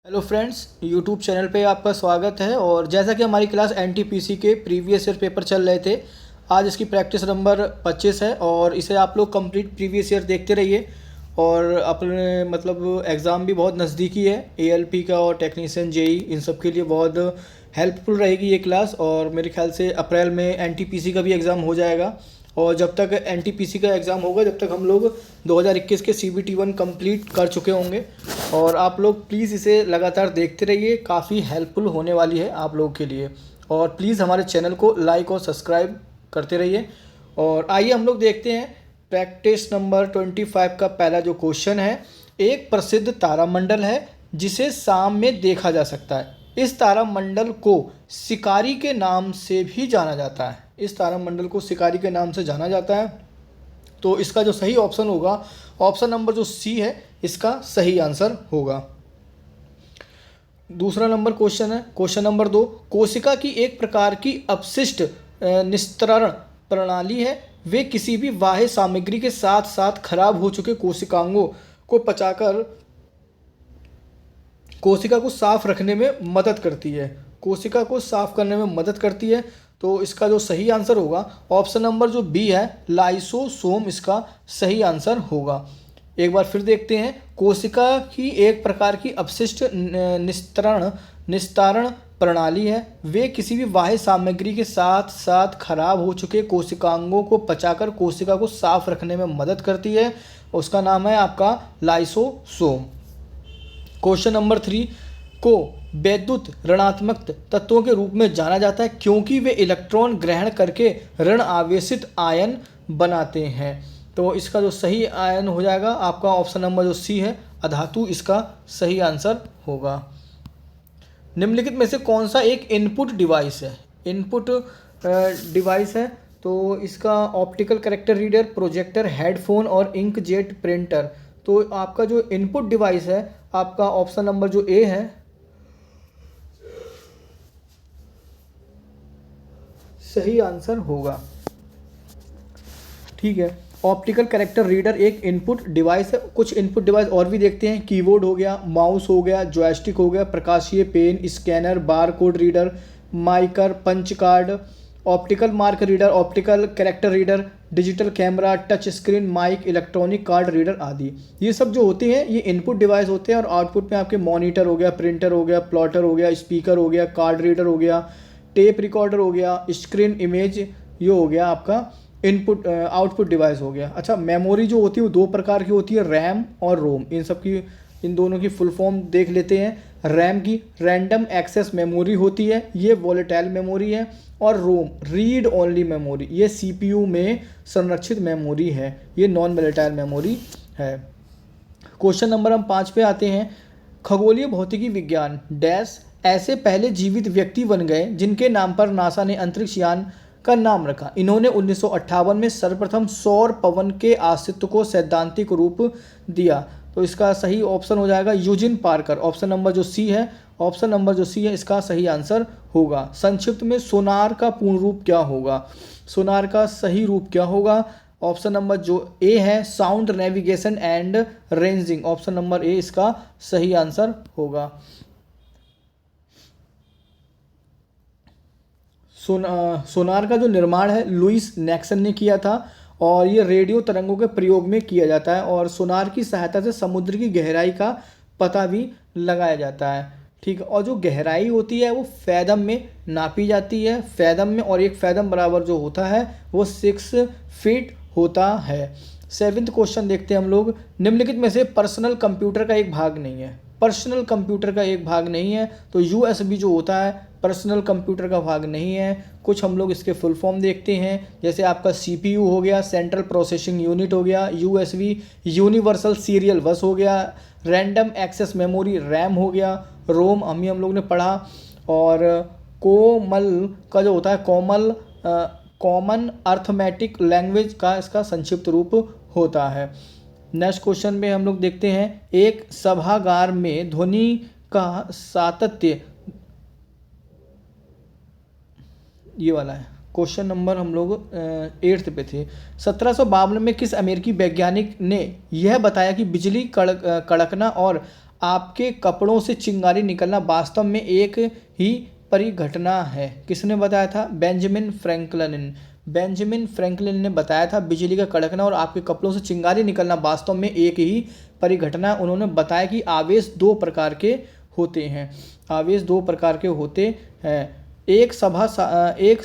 Hello friends, YouTube channel पे आपका स्वागत है। और जैसा कि हमारी क्लास एनटीपीसी के प्रीवियस ईयर पेपर चल रहे थे, आज इसकी प्रैक्टिस नंबर 25 है और इसे आप लोग कंप्लीट प्रीवियस ईयर देखते रहिए। और अपने एग्ज़ाम भी बहुत नज़दीकी है, एएलपी का और टेक्नीशियन जेई इन सब के लिए बहुत हेल्पफुल रहेगी ये क्लास। और मेरे ख्याल से अप्रैल में एनटीपीसी का भी एग्ज़ाम हो जाएगा। और जब तक एनटीपीसी का एग्ज़ाम होगा जब तक हम लोग 2021 के सीबीटी 1 कंप्लीट कर चुके होंगे। और आप लोग प्लीज़ इसे लगातार देखते रहिए, काफ़ी हेल्पफुल होने वाली है आप लोगों के लिए। और प्लीज़ हमारे चैनल को लाइक और सब्सक्राइब करते रहिए। और आइए हम लोग देखते हैं प्रैक्टिस नंबर 25 का पहला जो क्वेश्चन है। एक प्रसिद्ध तारामंडल है जिसे शाम में देखा जा सकता है। इस तारामंडल को शिकारी के नाम से भी जाना जाता है। इस तारामंडल को शिकारी के नाम से जाना जाता है। तो इसका जो सही ऑप्शन होगा, ऑप्शन नंबर जो सी है, इसका सही आंसर होगा। दूसरा नंबर क्वेश्चन है, क्वेश्चन नंबर 2। कोशिका की एक प्रकार की अपशिष्ट निस्तरण प्रणाली है। वे किसी भी बाह्य सामग्री के साथ साथ खराब हो चुके कोशिकांगों को पचाकर कोशिका को साफ रखने में मदद करती है। कोशिका को साफ करने में मदद करती है। तो इसका जो सही आंसर होगा, ऑप्शन नंबर जो बी है, लाइसोसोम, इसका सही आंसर होगा। एक बार फिर देखते हैं। कोशिका की एक प्रकार की अपशिष्ट निस्तारण प्रणाली है। वे किसी भी बाह्य सामग्री के साथ साथ खराब हो चुके कोशिकांगों को पचाकर कोशिका को साफ रखने में मदद करती है। उसका नाम है आपका लाइसोसोम। क्वेश्चन नंबर 3 को वैद्युत ऋणात्मक तत्वों के रूप में जाना जाता है क्योंकि वे इलेक्ट्रॉन ग्रहण करके ऋण आवेशित आयन बनाते हैं। तो इसका जो सही आयन हो जाएगा आपका ऑप्शन नंबर जो सी है, अधातु, इसका सही आंसर होगा। निम्नलिखित में से कौन सा एक इनपुट डिवाइस है? इनपुट डिवाइस है तो इसका optical character reader, projector, headphone और इंकजेट प्रिंटर। तो आपका जो इनपुट डिवाइस है आपका ऑप्शन नंबर जो ए है, सही आंसर होगा। ठीक है, ऑप्टिकल कैरेक्टर रीडर एक इनपुट डिवाइस है। कुछ इनपुट डिवाइस और भी देखते हैं। कीबोर्ड हो गया, माउस हो गया, जॉयस्टिक हो गया, प्रकाशीय pen, scanner, barcode reader, MICR, punch card, optical mark reader, optical character reader, digital camera, touch screen, mic, electronic card reader आदि। ये सब जो होते हैं ये इनपुट डिवाइस होते हैं। और आउटपुट में आपके मॉनिटर हो गया, प्रिंटर हो गया, प्लॉटर हो गया, स्पीकर हो गया, कार्ड रीडर हो गया, टेप रिकॉर्डर हो गया, स्क्रीन इमेज, ये हो गया आपका इनपुट आउटपुट डिवाइस हो गया। अच्छा, मेमोरी जो होती है वो दो प्रकार की होती है, रैम और रोम। इन दोनों की फुल फॉर्म देख लेते हैं। रैम की रैंडम एक्सेस मेमोरी होती है, ये वोलेटाइल मेमोरी है। और रोम रीड ओनली मेमोरी, ये सीपीयू में संरक्षित मेमोरी है, ये नॉन वोलेटाइल मेमोरी है। क्वेश्चन नंबर हम 5 पे आते हैं। खगोलीय भौतिकी विज्ञान डैश ऐसे पहले जीवित व्यक्ति बन गए जिनके नाम पर नासा ने अंतरिक्ष यान का नाम रखा। इन्होंने 1958 में सर्वप्रथम सौर पवन के अस्तित्व को सैद्धांतिक रूप दिया। तो इसका सही ऑप्शन हो जाएगा यूजिन पार्कर। ऑप्शन नंबर जो सी है, ऑप्शन नंबर जो सी है, इसका सही आंसर होगा। संक्षिप्त में सोनार का पूर्ण रूप क्या होगा? सोनार का सही रूप क्या होगा? ऑप्शन नंबर जो ए है, sound navigation and ranging. Option number A इसका सही आंसर होगा। सोनार का जो निर्माण है लुइस नेक्सन ने किया था और ये रेडियो तरंगों के प्रयोग में किया जाता है। और सोनार की सहायता से समुद्र की गहराई का पता भी लगाया जाता है। ठीक है, और जो गहराई होती है वो फैदम में नापी जाती है, फैदम में। और एक फैदम बराबर जो होता है वो 6 फीट होता है। 7वां क्वेश्चन देखते हैं हम लोग। निम्नलिखित में से पर्सनल कंप्यूटर का एक भाग नहीं है। पर्सनल कंप्यूटर का एक भाग नहीं है तो यूएसबी जो होता है पर्सनल कंप्यूटर का भाग नहीं है। कुछ हम लोग इसके फुल फॉर्म देखते हैं, जैसे आपका सीपीयू हो गया, सेंट्रल प्रोसेसिंग यूनिट हो गया, यूएसबी यूनिवर्सल सीरियल बस हो गया, रैंडम एक्सेस मेमोरी रैम हो गया, रोम हम लोग ने पढ़ा। और कोमल का जो होता है कॉमन अर्थमेटिक लैंग्वेज का इसका संक्षिप्त रूप होता है। नेक्स्ट क्वेश्चन में हम लोग देखते हैं। एक सभागार में ध्वनि का सातत्य, ये वाला है क्वेश्चन नंबर, हम लोग 8th पे थे। 1752 में किस अमेरिकी वैज्ञानिक ने यह बताया कि बिजली कड़कना और आपके कपड़ों से चिंगारी निकलना वास्तव में एक ही परिघटना है। किसने बताया था? Benjamin Franklin. बेंजामिन फ्रैंकलिन ने बताया था बिजली का कड़कना और आपके कपड़ों से चिंगारी निकलना वास्तव में एक ही परिघटना। उन्होंने बताया कि आवेश दो प्रकार के होते हैं। आवेश दो प्रकार के होते हैं। एक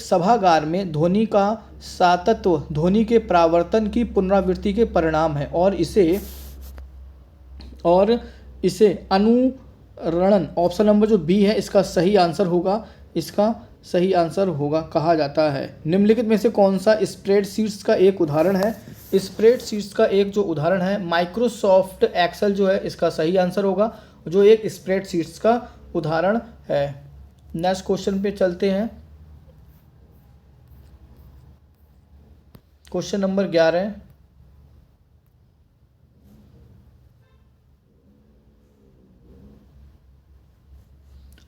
सभागार में ध्वनि का सातत्व ध्वनि के परावर्तन की पुनरावृत्ति के परिणाम है और इसे अनुरणन, ऑप्शन नंबर जो बी है इसका सही आंसर होगा, इसका सही आंसर होगा, कहा जाता है। निम्नलिखित में से कौन सा स्प्रेडशीट्स का एक उदाहरण है? स्प्रेडशीट्स का एक जो उदाहरण है माइक्रोसॉफ्ट एक्सेल जो है, इसका सही आंसर होगा, जो एक स्प्रेडशीट्स का उदाहरण है। नेक्स्ट क्वेश्चन पे चलते हैं। Question number 11।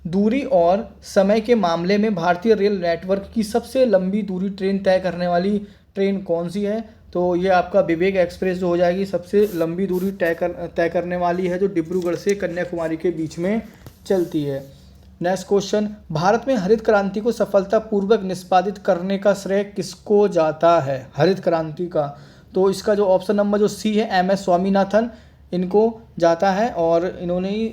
दूरी और समय के मामले में भारतीय रेल नेटवर्क की सबसे लंबी दूरी ट्रेन तय करने वाली ट्रेन कौन सी है? तो ये आपका विवेक एक्सप्रेस जो हो जाएगी, सबसे लंबी दूरी तय करने वाली है, जो डिब्रूगढ़ से कन्याकुमारी के बीच में चलती है। नेक्स्ट क्वेश्चन, भारत में हरित क्रांति को सफलतापूर्वक निष्पादित करने का श्रेय किसको जाता है? हरित क्रांति का, तो इसका जो ऑप्शन नंबर जो सी है MS स्वामीनाथन, इनको जाता है और इन्होंने ही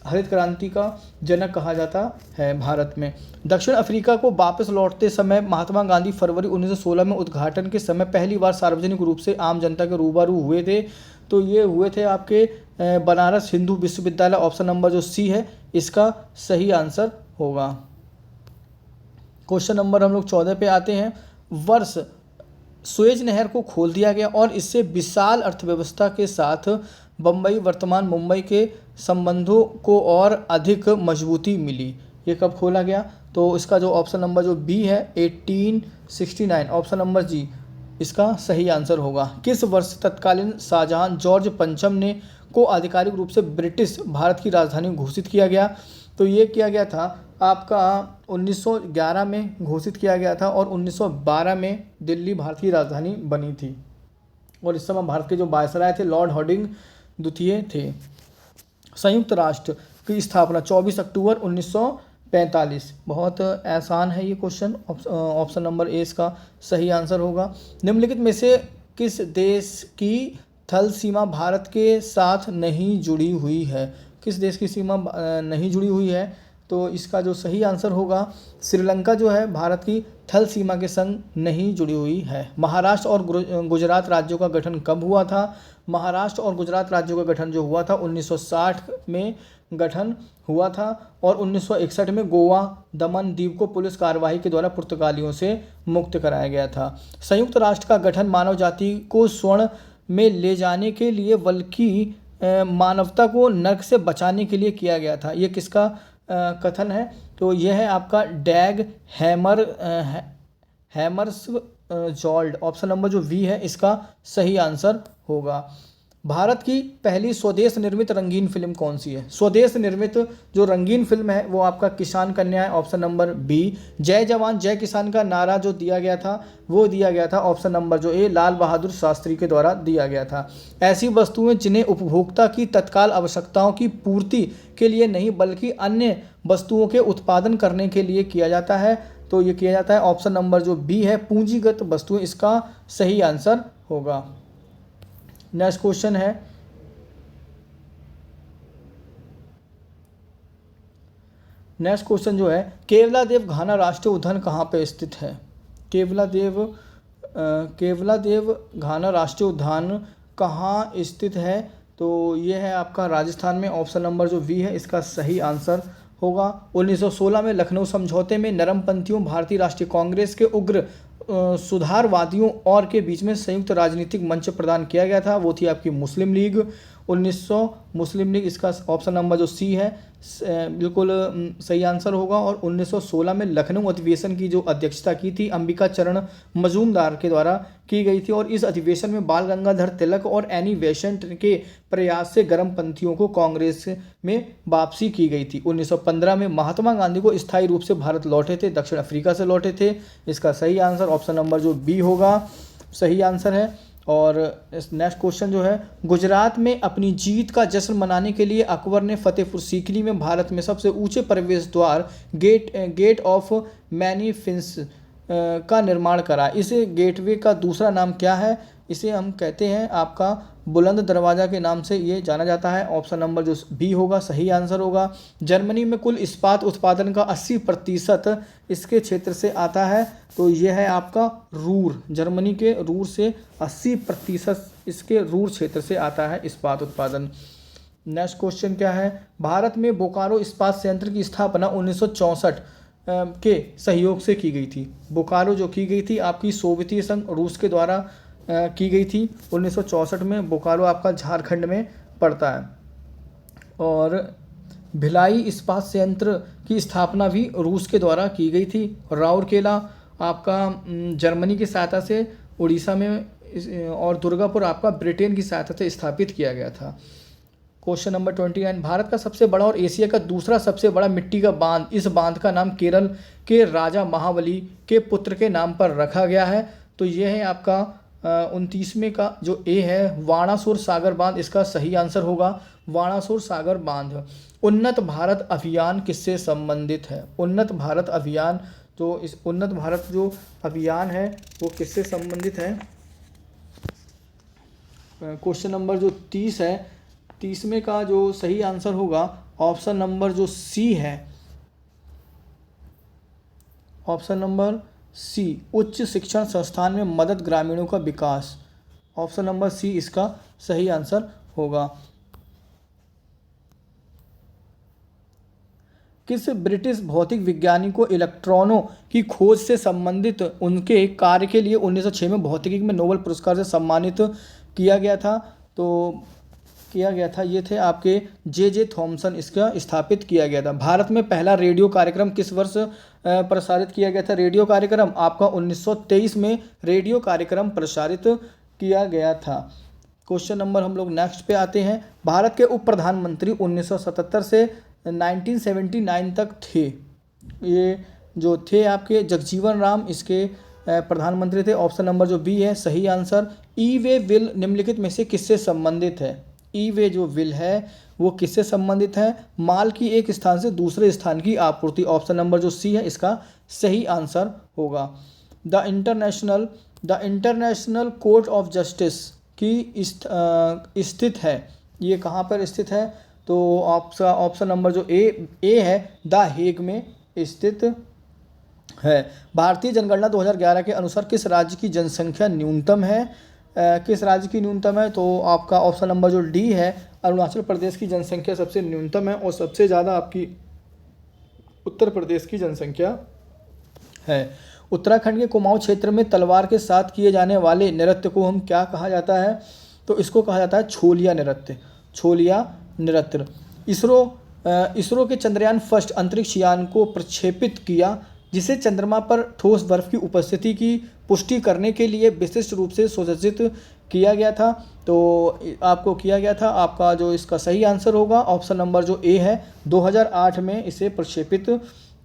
हरित क्रांति का जनक कहा जाता है भारत में। दक्षिण अफ्रीका को वापस लौटते समय महात्मा गांधी फरवरी 1916 में उद्घाटन के समय पहली बार सार्वजनिक रूप से आम जनता के रूबरू हुए थे। तो ये हुए थे आपके बनारस हिंदू विश्वविद्यालय, ऑप्शन नंबर जो सी है इसका सही आंसर होगा। क्वेश्चन नंबर हम लोग 14 पे आते हैं। वर्ष सुएज नहर को खोल दिया गया और इससे विशाल अर्थव्यवस्था के साथ बम्बई वर्तमान मुंबई के संबंधों को और अधिक मजबूती मिली। ये कब खोला गया? तो इसका जो ऑप्शन नंबर जो बी है 1869, ऑप्शन नंबर जी इसका सही आंसर होगा। किस वर्ष तत्कालीन शाहजहां जॉर्ज पंचम ने को आधिकारिक रूप से ब्रिटिश भारत की राजधानी घोषित किया गया? तो ये किया गया था आपका 1911 में घोषित किया गया था और 1912 में दिल्ली भारत की राजधानी बनी थी। और इस समय भारत के जो वायसराय थे लॉर्ड हार्डिंग द्वितीय थे। संयुक्त राष्ट्र की स्थापना 24 अक्टूबर 1945। बहुत आसान है ये क्वेश्चन, ऑप्शन नंबर ए इसका सही आंसर होगा। निम्नलिखित में से किस देश की थल सीमा भारत के साथ नहीं जुड़ी हुई है? किस देश की सीमा नहीं जुड़ी हुई है? तो इसका जो सही आंसर होगा श्रीलंका जो है भारत की थल सीमा के संग नहीं जुड़ी हुई है। महाराष्ट्र और गुजरात राज्यों का गठन कब हुआ था? महाराष्ट्र और गुजरात राज्यों का गठन जो हुआ था 1960 में गठन हुआ था और 1961 में गोवा दमन द्वीप को पुलिस कार्यवाही के द्वारा पुर्तगालियों से मुक्त कराया गया था। संयुक्त राष्ट्र का गठन मानव जाति को स्वर्ण में ले जाने के लिए बल्कि मानवता को नर्क से बचाने के लिए किया गया था। ये किसका कथन है? तो यह है आपका डैग हैमर्सजोल्ड, ऑप्शन नंबर जो वी है इसका सही आंसर होगा। भारत की पहली स्वदेश निर्मित रंगीन फिल्म कौन सी है? स्वदेश निर्मित जो रंगीन फिल्म है वो आपका किसान कन्या है, ऑप्शन नंबर बी। जय जवान जय किसान का नारा जो दिया गया था वो दिया गया था, ऑप्शन नंबर जो ए लाल बहादुर शास्त्री के द्वारा दिया गया था। ऐसी वस्तुएं जिन्हें उपभोक्ता की तत्काल आवश्यकताओं की पूर्ति के लिए नहीं बल्कि अन्य वस्तुओं के उत्पादन करने के लिए किया जाता है, तो ये किया जाता है ऑप्शन नंबर जो बी है पूंजीगत वस्तुएं, इसका सही आंसर होगा। नेक्स्ट क्वेश्चन है, नेक्स्ट क्वेश्चन जो है केवलादेव घाना राष्ट्रीय उद्यान कहाँ पे स्थित है? केवलादेव घाना राष्ट्रीय उद्यान कहाँ स्थित है? तो ये है आपका राजस्थान में, ऑप्शन नंबर जो वी है इसका सही आंसर होगा। 1916 में लखनऊ समझौते में नरमपंथियों भारतीय राष्ट्रीय कांग्रेस के उग्र सुधारवादियों और के बीच में संयुक्त राजनीतिक मंच प्रदान किया गया था, वो थी आपकी मुस्लिम लीग। 1900 मुस्लिम लीग, इसका ऑप्शन नंबर जो सी है बिल्कुल सही आंसर होगा। और 1916 में लखनऊ अधिवेशन की जो अध्यक्षता की थी अंबिका चरण मजूमदार के द्वारा की गई थी और इस अधिवेशन में बाल गंगाधर तिलक और एनी बेसेंट के प्रयास से गर्मपंथियों को कांग्रेस में वापसी की गई थी। 1915 में महात्मा गांधी को स्थायी रूप से भारत लौटे थे, दक्षिण अफ्रीका से लौटे थे, इसका सही आंसर ऑप्शन नंबर जो बी होगा, सही आंसर है। और इस नेक्स्ट क्वेश्चन जो है, गुजरात में अपनी जीत का जश्न मनाने के लिए अकबर ने फतेहपुर सीकरी में भारत में सबसे ऊंचे प्रवेश द्वार गेट ऑफ मैनीफिन्स का निर्माण करा। इस गेटवे का दूसरा नाम क्या है? इसे हम कहते हैं आपका बुलंद दरवाज़ा के नाम से ये जाना जाता है। ऑप्शन नंबर जो बी होगा सही आंसर होगा। जर्मनी में कुल इस्पात उत्पादन का 80% इसके क्षेत्र से आता है, तो ये है आपका रूर। जर्मनी के रूर से 80% इसके रूर क्षेत्र से आता है इस्पात उत्पादन। नेक्स्ट क्वेश्चन क्या है, भारत में बोकारो इस्पात संयंत्र की स्थापना 1964 के सहयोग से की गई थी। बोकारो जो की गई थी आपकी सोवियत संघ रूस के द्वारा की गई थी 1964 में। बोकारो आपका झारखंड में पड़ता है। और भिलाई इस्पात संयंत्र की स्थापना भी रूस के द्वारा की गई थी। राउरकेला आपका जर्मनी की सहायता से उड़ीसा में, और दुर्गापुर आपका ब्रिटेन की सहायता से स्थापित किया गया था। क्वेश्चन नंबर 29, भारत का सबसे बड़ा और एशिया का दूसरा सबसे बड़ा मिट्टी का बांध, इस बांध का नाम केरल के राजा महाबली के पुत्र के नाम पर रखा गया है। तो यह है आपका 29वें का जो ए है, वाणासुर सागर बांध, इसका सही आंसर होगा वाणासुर सागर बांध। उन्नत भारत अभियान किससे संबंधित है? उन्नत भारत अभियान, तो इस उन्नत भारत जो अभियान है वो किससे संबंधित है? क्वेश्चन नंबर जो 30 है, 30वें का जो सही आंसर होगा ऑप्शन नंबर जो सी है, ऑप्शन नंबर सी, उच्च शिक्षण संस्थान में मदद ग्रामीणों का विकास। ऑप्शन नंबर सी इसका सही आंसर होगा। किस ब्रिटिश भौतिक विज्ञानी को इलेक्ट्रॉनों की खोज से संबंधित उनके कार्य के लिए 1906 में भौतिकी में नोबेल पुरस्कार से सम्मानित किया गया था? ये थे आपके जे थॉमसन, इसका स्थापित किया गया था। भारत में पहला रेडियो कार्यक्रम किस वर्ष प्रसारित किया गया था? रेडियो कार्यक्रम आपका 1923 में रेडियो कार्यक्रम प्रसारित किया गया था। क्वेश्चन नंबर हम लोग नेक्स्ट पे आते हैं। भारत के उप प्रधानमंत्री 1977 से 1979 तक थे। ये जो थे आपके जगजीवन राम इसके प्रधानमंत्री थे। ऑप्शन नंबर जो बी है सही आंसर। ई वे विल निम्नलिखित में से किससे संबंधित है? ई वे जो विल है वो किससे संबंधित है? माल की एक स्थान से दूसरे स्थान की आपूर्ति। ऑप्शन नंबर जो सी है इसका सही आंसर होगा। The international court of justice की स्थित है, ये कहाँ पर स्थित है? तो ऑप्शन नंबर जो ए है द हेग में स्थित है। भारतीय जनगणना 2011 के अनुसार किस राज्य की जनसंख्या न्यूनतम है? किस राज्य की न्यूनतम है? तो आपका ऑप्शन नंबर जो डी है, अरुणाचल प्रदेश की जनसंख्या सबसे न्यूनतम है और सबसे ज़्यादा आपकी उत्तर प्रदेश की जनसंख्या है। उत्तराखंड के कुमाऊं क्षेत्र में तलवार के साथ किए जाने वाले नृत्य को हम क्या कहा जाता है? तो इसको कहा जाता है छोलिया नृत्य। छोलिया नृत्य। इसरो के चंद्रयान फर्स्ट अंतरिक्ष यान को प्रक्षेपित किया, जिसे चंद्रमा पर ठोस बर्फ की उपस्थिति की पुष्टि करने के लिए विशिष्ट रूप से सुसज्जित किया गया था। तो आपको किया गया था, आपका जो इसका सही आंसर होगा ऑप्शन नंबर जो ए है, 2008 में इसे प्रक्षेपित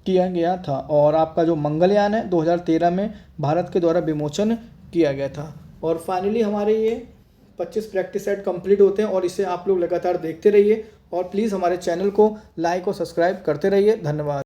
किया गया था। और आपका जो मंगलयान है 2013 में भारत के द्वारा विमोचन किया गया था। और फाइनली हमारे ये 25 प्रैक्टिस सेट कंप्लीट होते हैं और इसे आप लोग लगातार देखते रहिए और प्लीज़ हमारे चैनल को लाइक और सब्सक्राइब करते रहिए। धन्यवाद।